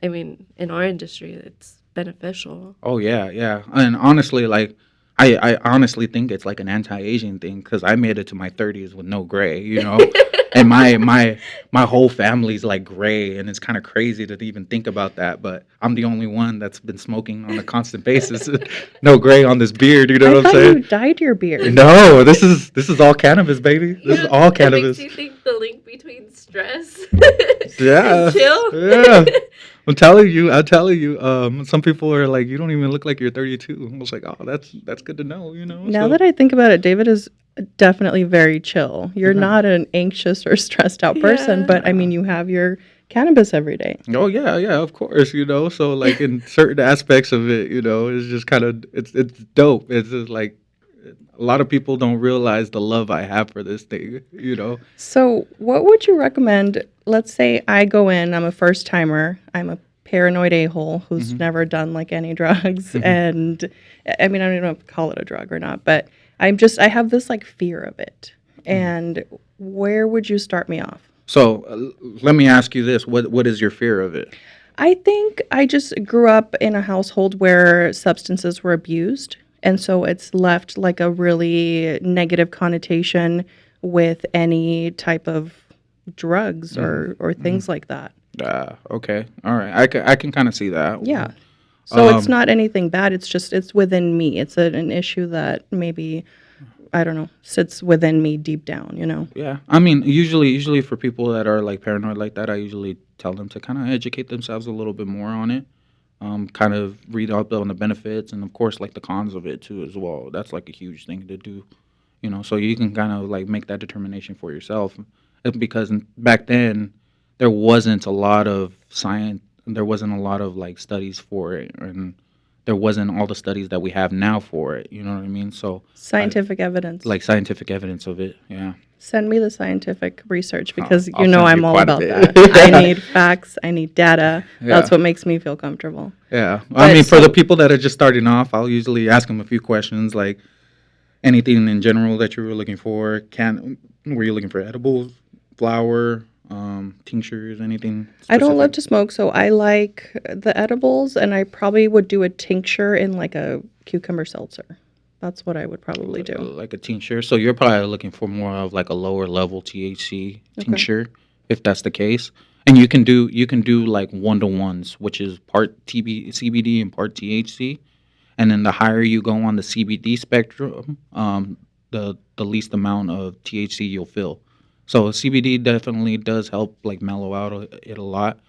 I mean, in our industry, it's beneficial. Oh yeah. And honestly, like I honestly think it's like an anti-aging thing, because I made it to my 30s with no gray, and my whole family's like gray, and it's kind of crazy to even think about that. But I'm the only one that's been smoking on a constant basis. No gray on this beard, you know what I'm saying? You dyed your beard. No, this is all cannabis, baby. This is all cannabis. It makes you think the link between stress Yeah, and chill. yeah. I'm telling you. Some people are like, you don't even look like you're 32. I was like, oh, that's good to know. Now that I think about it, David is definitely very chill. You're not an anxious or stressed out person, but I mean, you have your cannabis every day. Oh yeah, of course. So like in certain aspects of it, it's just kind of it's dope. It's just like a lot of people don't realize the love I have for this thing. So, what would you recommend? Let's say I go in, I'm a first timer, I'm a paranoid a-hole who's never done like any drugs. And I mean, I don't know if call it a drug or not, but I have this like fear of it. And where would you start me off? So let me ask you this. What is your fear of it? I think I just grew up in a household where substances were abused. And so it's left like a really negative connotation with any type of drugs or things like that. Okay. All right. I can kind of see that. Yeah. So it's not anything bad. It's just, it's within me. It's an issue that maybe, I don't know, sits within me deep down, Yeah. I mean, usually for people that are like paranoid like that, I usually tell them to kind of educate themselves a little bit more on it. Kind of read up on the benefits, and of course like the cons of it too as well. That's like a huge thing to do, so you can kind of like make that determination for yourself. Because back then there wasn't a lot of science, there wasn't a lot of like studies for it, and there wasn't all the studies that we have now for it. You know what I mean? So scientific evidence. Like scientific evidence of it. Yeah. Send me the scientific research, because I'll I'm all about that. I need facts. I need data. Yeah. That's what makes me feel comfortable. Yeah. I mean, for the people that are just starting off, I'll usually ask them a few questions, like anything in general that you were looking for. Were you looking for edibles? flower, tinctures, anything I don't love specific? to smoke, so I like the edibles, and I probably would do a tincture in like a cucumber seltzer. That's what I would probably do. Like a tincture. So you're probably looking for more of like a lower level THC Okay. tincture, if that's the case. And you can do like 1-to-1s, which is part CBD and part THC. And then the higher you go on the CBD spectrum, the least amount of THC you'll feel. So CBD definitely does help like mellow out it a lot.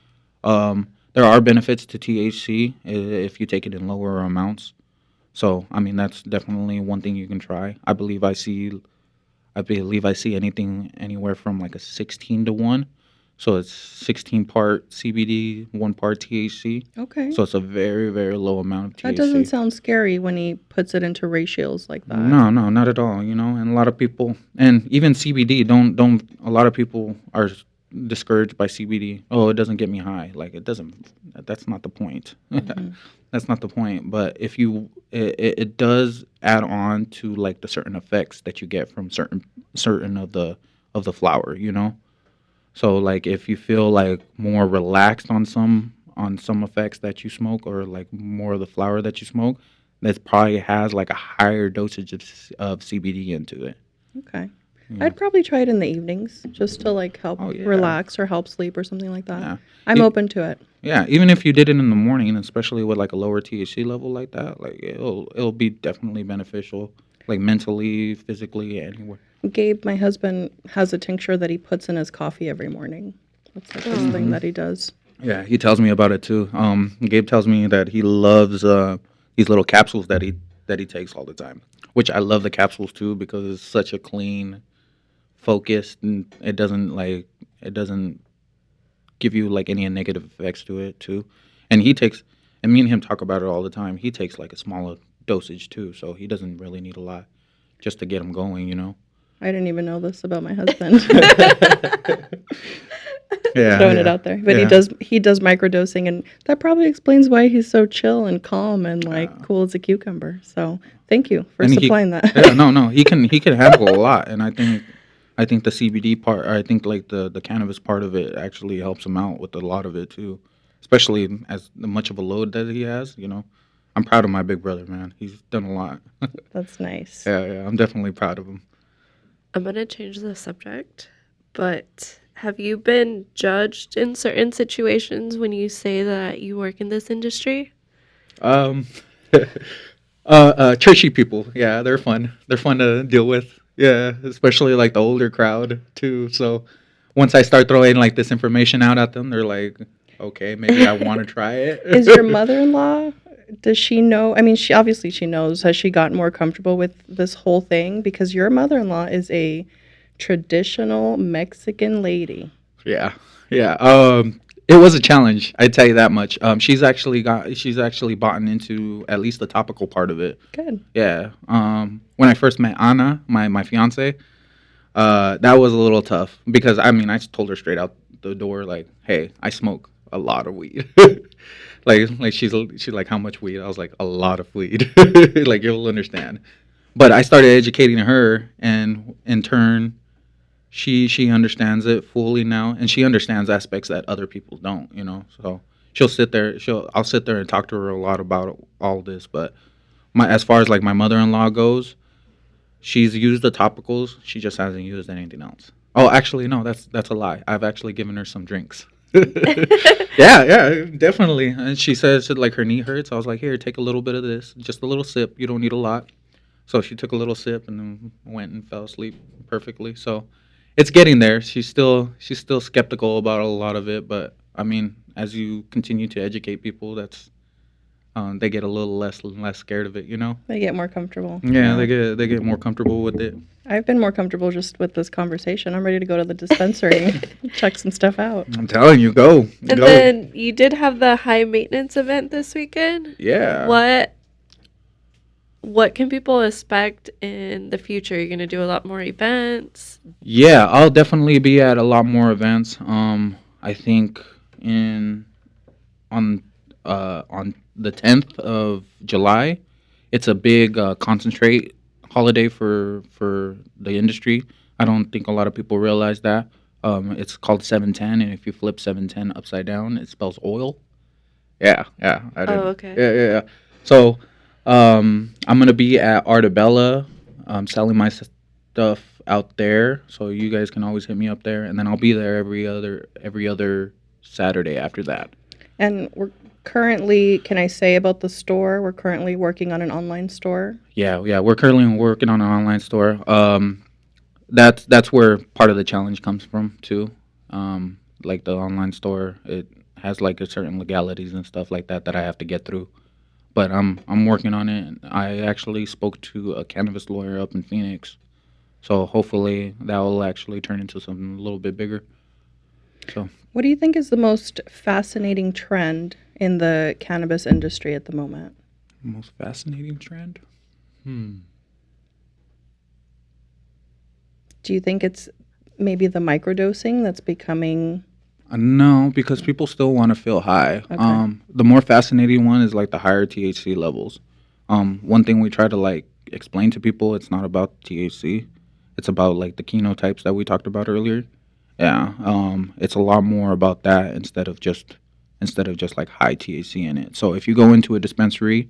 There are benefits to THC if you take it in lower amounts. So I mean that's definitely one thing you can try. I believe I see anything anywhere from like a 16-to-1. So it's 16 part CBD, 1 part THC. Okay. So it's a very, very low amount of That THC. doesn't sound scary when he puts it into ratios like that. No, no, not at all. And a lot of people, and even CBD, don't. A lot of people are discouraged by CBD. Oh, it doesn't get me high. Like it doesn't. That's not the point. That's not the point. But if it does add on to like the certain effects that you get from certain of the flower. So like if you feel like more relaxed on some effects that you smoke, or like more of the flower that you smoke, that probably has like a higher dosage of CBD into it. Okay. Yeah. I'd probably try it in the evenings just to like help Oh, yeah. relax or help sleep or something like that. Yeah. I'm You- open to it. Yeah, even if you did it in the morning, especially with like a lower THC level like that, like it'll be definitely beneficial, like mentally, physically, anywhere. Gabe, my husband, has a tincture that he puts in his coffee every morning. That's like his thing that he does. Yeah, he tells me about it too. Gabe tells me that he loves these little capsules that he takes all the time. Which I love the capsules too because it's such a clean, focused, and it doesn't give you like any negative effects to it too. And me and him talk about it all the time. He takes like a smaller dosage too, so he doesn't really need a lot just to get him going. I didn't even know this about my husband. Yeah, Throwing it out there. But yeah. he does microdosing, and that probably explains why he's so chill and calm and like cool as a cucumber. So thank you for And supplying that. Yeah, no, he can handle a lot, and I think the CBD part, I think like the cannabis part of it actually helps him out with a lot of it too, especially as much of a load that he has. I'm proud of my big brother, man. He's done a lot. That's nice. Yeah, I'm definitely proud of him. I'm going to change the subject, but have you been judged in certain situations when you say that you work in this industry? Um, churchy people, yeah, they're fun. They're fun to deal with. Yeah, especially like the older crowd too. So once I start throwing like this information out at them, they're like, okay, maybe I want to try it. Is your mother-in-law, does she know? I mean, she knows. Has she gotten more comfortable with this whole thing? Because your mother-in-law is a traditional Mexican lady. Yeah, yeah. It was a challenge. I tell you that much. She's actually bought into at least the topical part of it. Good. Yeah. When I first met Anna, my fiance, that was a little tough because I told her straight out the door like, hey, I smoke a lot of weed. like she's like, how much weed? I was like, a lot of weed. Like you'll understand. But I started educating her, and in turn, she understands it fully now, and she understands aspects that other people don't. So I'll sit there and talk to her a lot about all this. But as far as like my mother-in-law goes, she's used the topicals. She just hasn't used anything else. Oh, actually, no, that's a lie. I've actually given her some drinks. Yeah, definitely. And she says like her knee hurts. I was like, here, take a little bit of this, just a little sip. You don't need a lot. So she took a little sip and then went and fell asleep perfectly. So it's getting there. She's still skeptical about a lot of it, but I mean, as you continue to educate people, they get a little less and less scared of it. They get more comfortable. Yeah, they get more comfortable with it. I've been more comfortable just with this conversation. I'm ready to go to the dispensary, check some stuff out. I'm telling you, go. And Go. then you did have the high maintenance event this weekend. Yeah. What can people expect in the future? You're going to do a lot more events. Yeah, I'll definitely be at a lot more events. I think on the 10th of July, it's a big concentrate holiday for the industry. I don't think a lot of people realize that. It's called 710, and if you flip 710 upside down, it spells oil. Yeah, yeah, I Oh, didn't. okay. Yeah, yeah, yeah. So, I'm gonna be at Artabella, selling my stuff out there. So you guys can always hit me up there, and then I'll be there every other Saturday after that. And we're currently, can I say about the store? We're currently working on an online store. Yeah, yeah. We're currently working on an online store. That's where part of the challenge comes from too. Like the online store, it has like a certain legalities and stuff like that that I have to get through. But I'm working on it. I actually spoke to a cannabis lawyer up in Phoenix, so hopefully that will actually turn into something a little bit bigger. So What do you think is the most fascinating trend in the cannabis industry at the moment? most fascinating trend. Do you think it's maybe the microdosing that's becoming No, because people still want to feel high. Okay. The more fascinating one is like the higher THC levels. One thing we try to like explain to people, it's not about THC. It's about like the chenotypes that we talked about earlier. Yeah. It's a lot more about that instead of just like high THC in it. So if you go into a dispensary,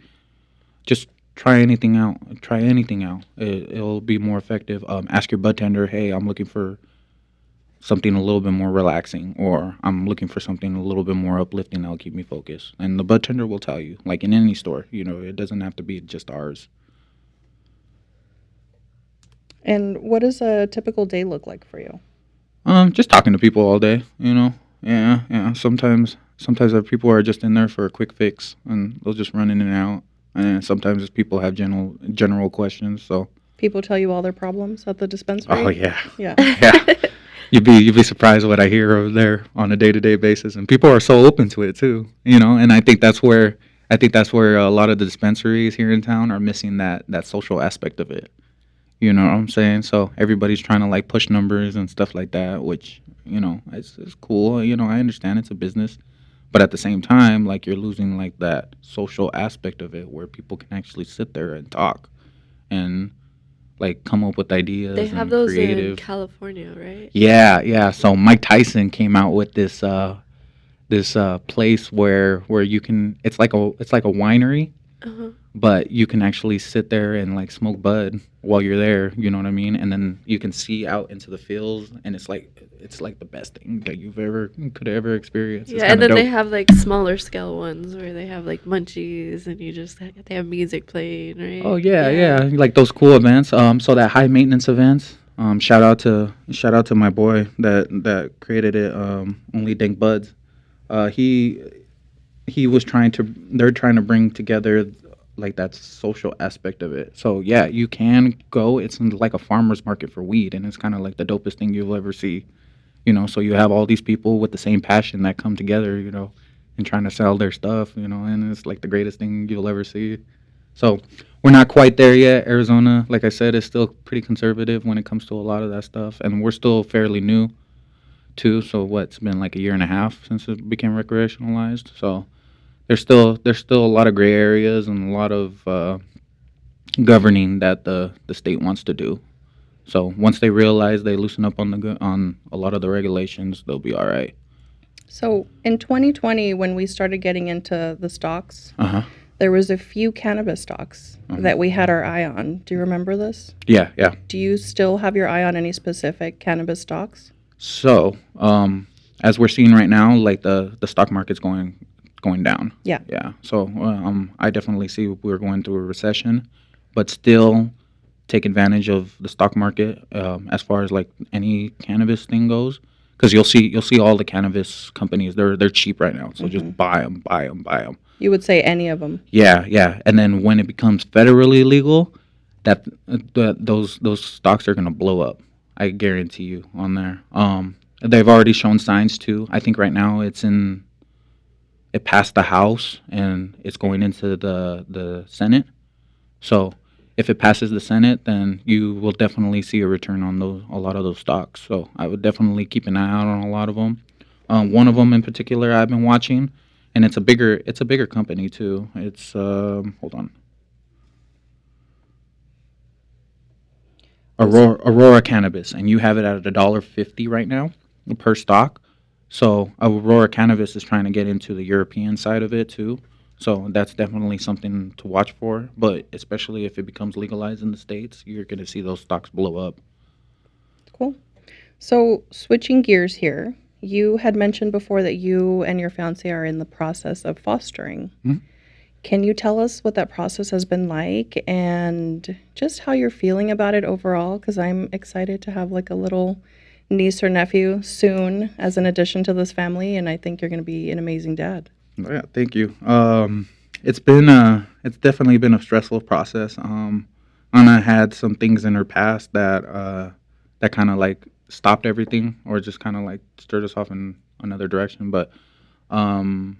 just try anything out. Try anything out. It'll be more effective. Ask your bud tender, hey, I'm looking for something a little bit more relaxing, or I'm looking for something a little bit more uplifting that'll keep me focused. And the bud tender will tell you, like in any store, it doesn't have to be just ours. And what does a typical day look like for you? Just talking to people all day, Yeah, yeah. Sometimes our people are just in there for a quick fix, and they'll just run in and out. And sometimes people have general questions. So, People tell you all their problems at the dispensary? oh yeah, Yeah. yeah. You'd be surprised what I hear over there on a day-to-day basis, and people are so open to it too. And I think that's where a lot of the dispensaries here in town are missing that social aspect of it. You know what I'm saying? So everybody's trying to like push numbers and stuff like that, which it's cool. I understand it's a business, but at the same time, like you're losing like that social aspect of it, where people can actually sit there and talk and like come up with ideas They have and those in creative. California, right? Yeah, yeah. So Mike Tyson came out with this place where you can. It's like a winery, Uh-huh. but you can actually sit there and like smoke bud while you're there. You know what I mean? And then you can see out into the fields, and it's like the best thing that you could ever experience. It's Yeah, and kind of then they dope. have like smaller scale ones where they have like munchies and they have music playing, right? Oh yeah, yeah, like those cool events. So that high maintenance events. Shout out to my boy that created it. Only Dink Buds. He was they're trying to bring together like that social aspect of it. So yeah, you can go. It's like a farmer's market for weed, and it's kind of like the dopest thing you'll ever see. So you have all these people with the same passion that come together, and trying to sell their stuff, and it's like the greatest thing you'll ever see. So we're not quite there yet. Arizona, like I said, is still pretty conservative when it comes to a lot of that stuff, and we're still fairly new too. So it's been like a year and a half since it became recreationalized. So there's still a lot of gray areas and a lot of governing that the state wants to do. So once they realize they loosen up on a lot of the regulations, they'll be all right. So in 2020, when we started getting into the stocks, Uh huh. there was a few cannabis stocks Uh-huh. that we had our eye on. Do you remember this? Yeah, yeah. Do you still have your eye on any specific cannabis stocks? So as we're seeing right now, like the stock market's going down. Yeah. Yeah. So I definitely see we're going through a recession, but still take advantage of the stock market as far as like any cannabis thing goes. Because you'll see all the cannabis companies, they're cheap right now. So just buy them, buy them, buy them. You would say any of them. Yeah, yeah. And then when it becomes federally legal, those stocks are gonna blow up. I guarantee you on there. They've already shown signs too. I think right now it passed the House and it's going into the Senate. So if it passes the Senate, then you will definitely see a return on a lot of those stocks. So I would definitely keep an eye out on a lot of them. One of them in particular I've been watching, and it's a bigger company too. It's hold on, Aurora Cannabis, and you have it at $1.50 right now. per stock. So Aurora Cannabis is trying to get into the European side of it too. So that's definitely something to watch for. But especially if it becomes legalized in the States, you're going to see those stocks blow up. Cool. So, switching gears here, you had mentioned before that you and your fiance are in the process of fostering. Mhm. Can you tell us what that process has been like and just how you're feeling about it overall? Because I'm excited to have like a little niece or nephew soon as an addition to this family, and I think you're going to be an amazing dad. Yeah, thank you. It's definitely been a stressful process. Anna had some things in her past that kind of like stopped everything, or just kind of like stirred us off in another direction. But um,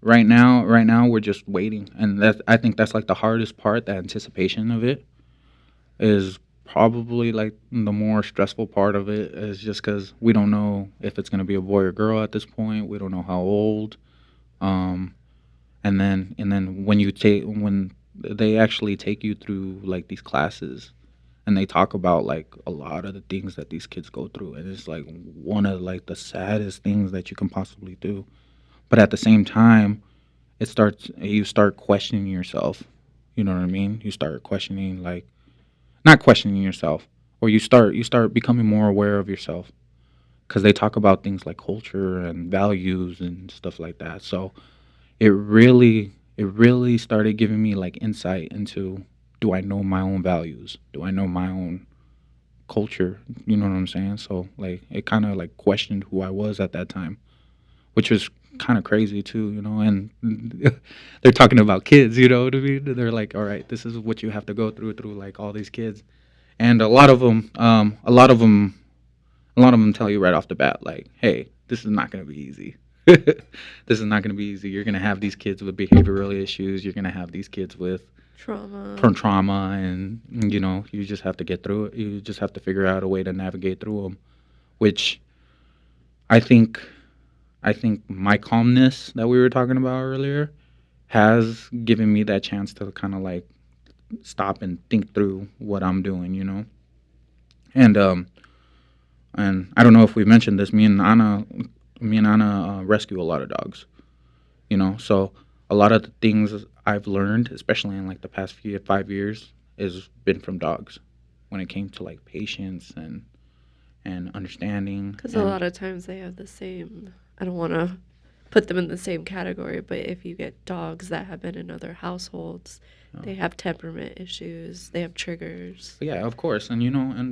right now we're just waiting, and I think that's like the hardest part. The anticipation of it is probably like the more stressful part of it. Is just because we don't know if it's gonna be a boy or girl at this point. We don't know how old. Um, and then when they actually take you through like these classes, and they talk about like a lot of the things that these kids go through, and it's like one of like the saddest things that you can possibly do. But at the same time, you start questioning yourself. You know what I mean? You start questioning, like, not questioning yourself, or you start becoming more aware of yourself, because they talk about things like culture and values and stuff like that. So it really started giving me like insight into, do I know my own values? Do I know my own culture? You know what I'm saying? So like it kind of like questioned who I was at that time, which was kind of crazy too, and they're talking about kids, you know what I mean? They're like, all right, this is what you have to go through like all these kids. And a lot of them tell you right off the bat, like, hey, this is not going to be easy. This is not going to be easy. You're going to have these kids with behavioral issues. You're going to have these kids with trauma, and you just have to get through it. You just have to figure out a way to navigate through them. Which I think, I think my calmness that we were talking about earlier has given me that chance to kind of like stop and think through what I'm doing. And I don't know if we mentioned this. Me and Anna rescue a lot of dogs. So a lot of the things I've learned, especially in like the past 5 years, has been from dogs. When it came to like patience and understanding. Because a lot of times they have the same, I don't want to put them in the same category, but if you get dogs that have been in other households, they have temperament issues, they have triggers. Yeah, of course, and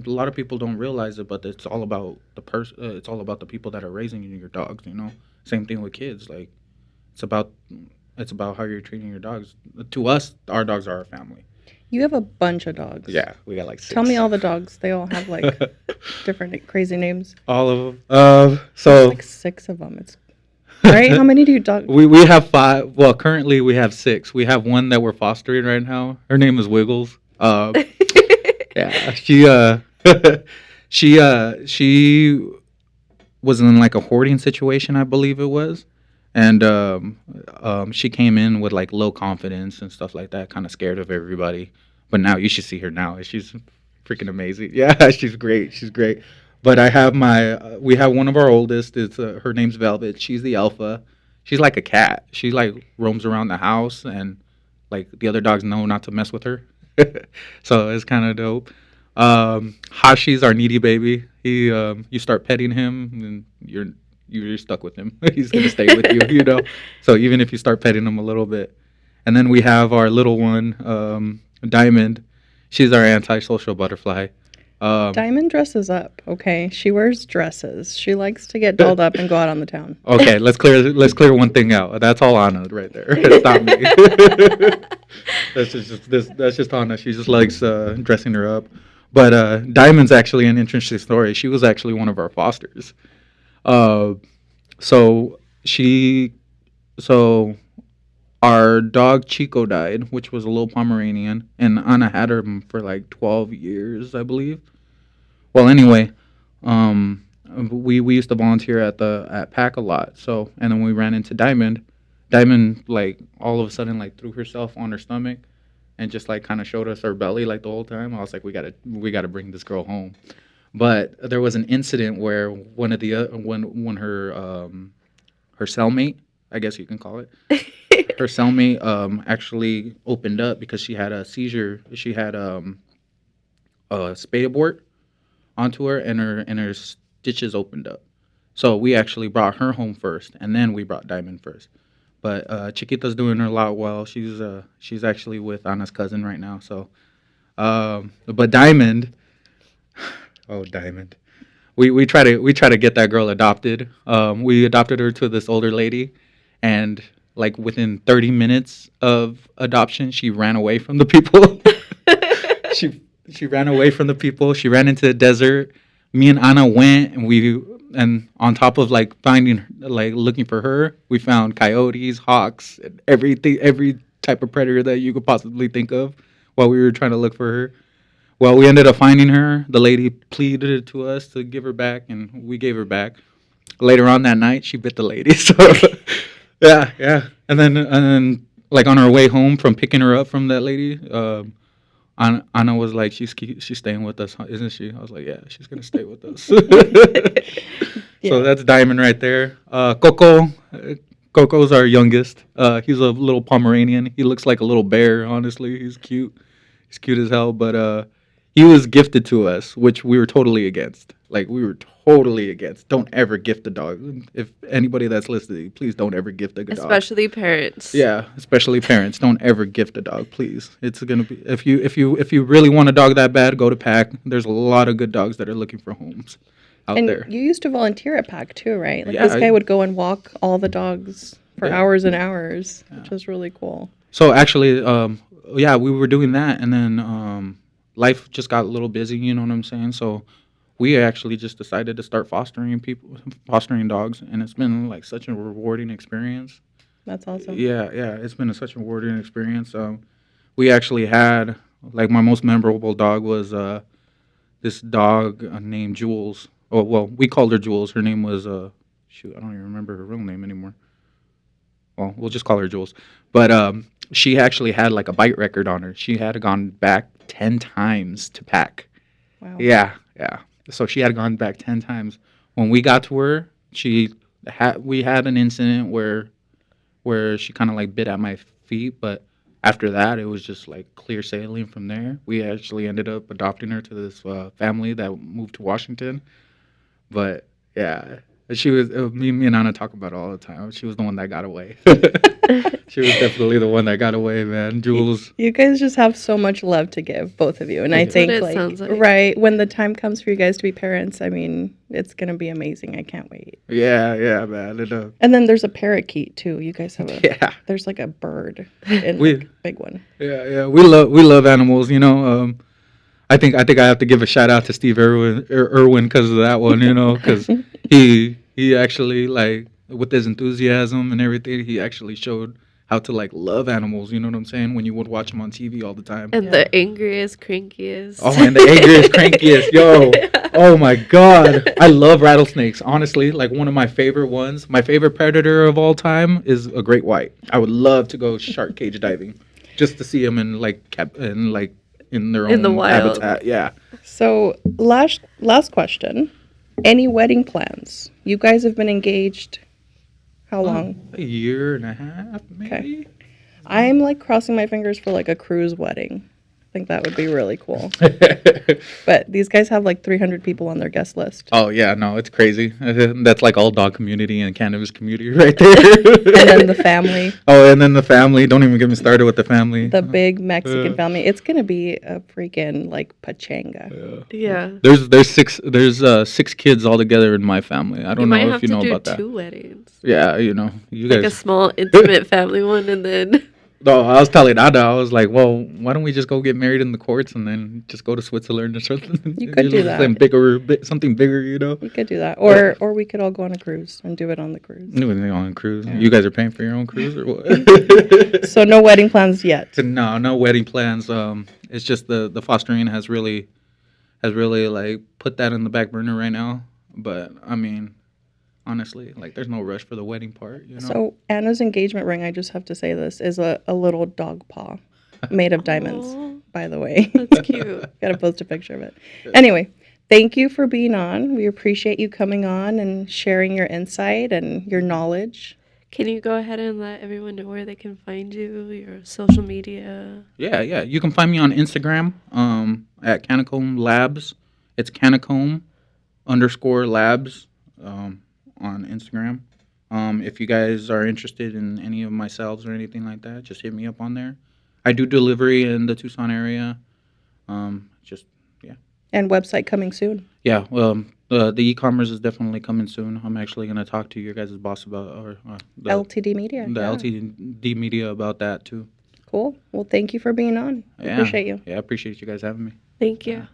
a lot of people don't realize it, but it's all about the person. It's all about the people that are raising your dogs. Same thing with kids. Like, it's about it's about how you're treating your dogs. To us, our dogs are our family. You have a bunch of dogs. Yeah, we got like 6. Tell me all the dogs. They all have like different crazy names. All of them. There's So like 6 of them. It's right. How many do you dog? we have 5. Well, currently we have 6. We have one that we're fostering right now. Her name is Wiggles. Yeah, she was in like a hoarding situation, I believe it was, and she came in with like low confidence and stuff like that, kind of scared of everybody. But now you should see her now. She's freaking amazing. Yeah, she's great. She's great. But we have one of our oldest. It's her name's Velvet. She's the alpha. She's like a cat. She like roams around the house, and like the other dogs know not to mess with her. So it's kind of dope. Hashi's our needy baby. You start petting him, and you're stuck with him. He's gonna stay with you. So even if you start petting him a little bit, and then we have our little one, Diamond. She's our antisocial butterfly. Diamond dresses up. Okay, she wears dresses. She likes to get dolled up and go out on the town. Okay, let's clear one thing out. That's all Anna right there. It's not me. That's just Anna. She just likes dressing her up. But Diamond's actually an interesting story. She was actually one of our fosters. So she, so our dog Chico died, which was a little Pomeranian, and Anna had her for like 12 years, I believe. Well, anyway, we used to volunteer at PAC a lot. So, and then we ran into Diamond. Diamond like all of a sudden like threw herself on her stomach and just like kind of showed us her belly like the whole time. I was like, we gotta bring this girl home. But there was an incident where one of the when her cellmate, I guess you can call it, her cellmate actually opened up because she had a seizure. She had a spay abort onto her, and her stitches opened up. So we actually brought her home first, and then we brought Diamond first. But Chiquita's doing her lot well. She's actually with Anna's cousin right now. So, but Diamond, oh Diamond, we try to get that girl adopted. We adopted her to this older lady, and like within 30 minutes of adoption, she ran away from the people. She ran away from the people. She ran into the desert. Me and Anna went, and on top of like looking for her, we found coyotes, hawks, and every type of predator that you could possibly think of while we were trying to look for her. Well, we ended up finding her. The lady pleaded to us to give her back, and we gave her back. Later on that night, she bit the lady. So, yeah. And then, like on our way home from picking her up from that lady, Anna was like, she's staying with us, isn't she? I was like, yeah, she's gonna stay with us. So that's Diamond right there. Coco's our youngest. He's a little Pomeranian. He looks like a little bear. Honestly, he's cute. He's cute as hell. But he was gifted to us, which we were totally against. Like we were totally against. Don't ever gift a dog. If anybody that's listening, please don't ever gift a dog. Especially parents. Yeah, especially parents. Don't ever gift a dog, please. It's gonna be if you really want a dog that bad, go to Pack. There's a lot of good dogs that are looking for homes out And there. you used to volunteer at Pack too, right? Like Yeah, this guy would go and walk all the dogs for Yeah. hours and hours, which was really cool. So actually, yeah, we were doing that, and then life just got a little busy. You know what I'm saying? So we actually just decided to start fostering dogs, and it's been like such a rewarding experience. That's awesome. Yeah, it's been such a rewarding experience. We actually had like my most memorable dog was this dog named Jules. Oh well, we called her Jules. Her name was shoot, I don't even remember her real name anymore. Well, we'll just call her Jules. But she actually had like a bite record on her. She had gone back 10 times to Pack. Wow. Yeah. So she had gone back 10 times. When we got to her, we had an incident where she kind of like bit at my feet, but after that, it was just like clear sailing from there. We actually ended up adopting her to this family that moved to Washington. But yeah, she was me and Anna talk about it all the time. She was the one that got away. She was definitely the one that got away, man. Jules. You guys just have so much love to give, both of you. And I Yeah. think What it like, sounds like. right, when the time comes for you guys to be parents, I mean, it's going to be amazing. I can't wait. Yeah, man. And then there's a parakeet too. You guys have Yeah. there's like a bird and We- like a big one. Yeah. We love animals. You know, I think I have to give a shout out to Steve Irwin because of that one. You know, because he actually like with his enthusiasm and everything, he actually showed how to like love animals. You know what I'm saying? When you would watch him on TV all the time. And the angriest, crankiest. Oh, and the angriest, crankiest, yo! Oh my God, I love rattlesnakes. Honestly, like one of my favorite ones. My favorite predator of all time is a great white. I would love to go shark cage diving, just to see them in in their In the own wild. habitat. Yeah. So last question. Any wedding plans? You guys have been engaged how long? A year and a half, maybe. I'm like crossing my fingers for like a cruise wedding. I think that would be really cool. But these guys have like 300 people on their guest list. Oh yeah, no, it's crazy. That's like all dog community and cannabis community right there. And then the family, Oh, and then the family. Don't even get me started with the family. the big Mexican family. It's going to be a freaking like pachanga. Yeah. There's six kids all together in my family. I You don't might know have if you to know do about that. 2 weddings. Yeah, you know, you Like a guys. small, intimate family one, and then No, I was telling Ada, I was like, well, why don't we just go get married in the courts and then just go to Switzerland or something? You could do that. Something bigger, you know. We could do that. Or we could all go on a cruise and do it on the cruise. Doing on a cruise. You guys are paying for your own cruise or what? So no wedding plans yet. No wedding plans. It's just the fostering has really like put that in the back burner right now. But I mean, honestly, like there's no rush for the wedding part, you know. So Anna's engagement ring, I just have to say this, is a little dog paw made of diamonds, Aw. by the way. That's cute. Gotta post a picture of it. Anyway, Thank you for being on. We appreciate you coming on and sharing your insight and your knowledge. Can you go ahead and let everyone know where they can find you, your social media? Yeah, yeah. You can find me on Instagram at Cannacomb Labs. It's Cannacomb_labs on Instagram. If you guys are interested in any of my selves or anything like that, just hit me up on there. I do delivery in the Tucson area. Just yeah, And website coming soon. yeah. Well, the e-commerce is definitely coming soon. I'm actually gonna talk to your guys' boss about the LTD Media. the Yeah. LTD media about that too. Cool. Well, thank you for being on. Yeah, Appreciate you. Yeah, I appreciate you guys having me. Thank you. Yeah.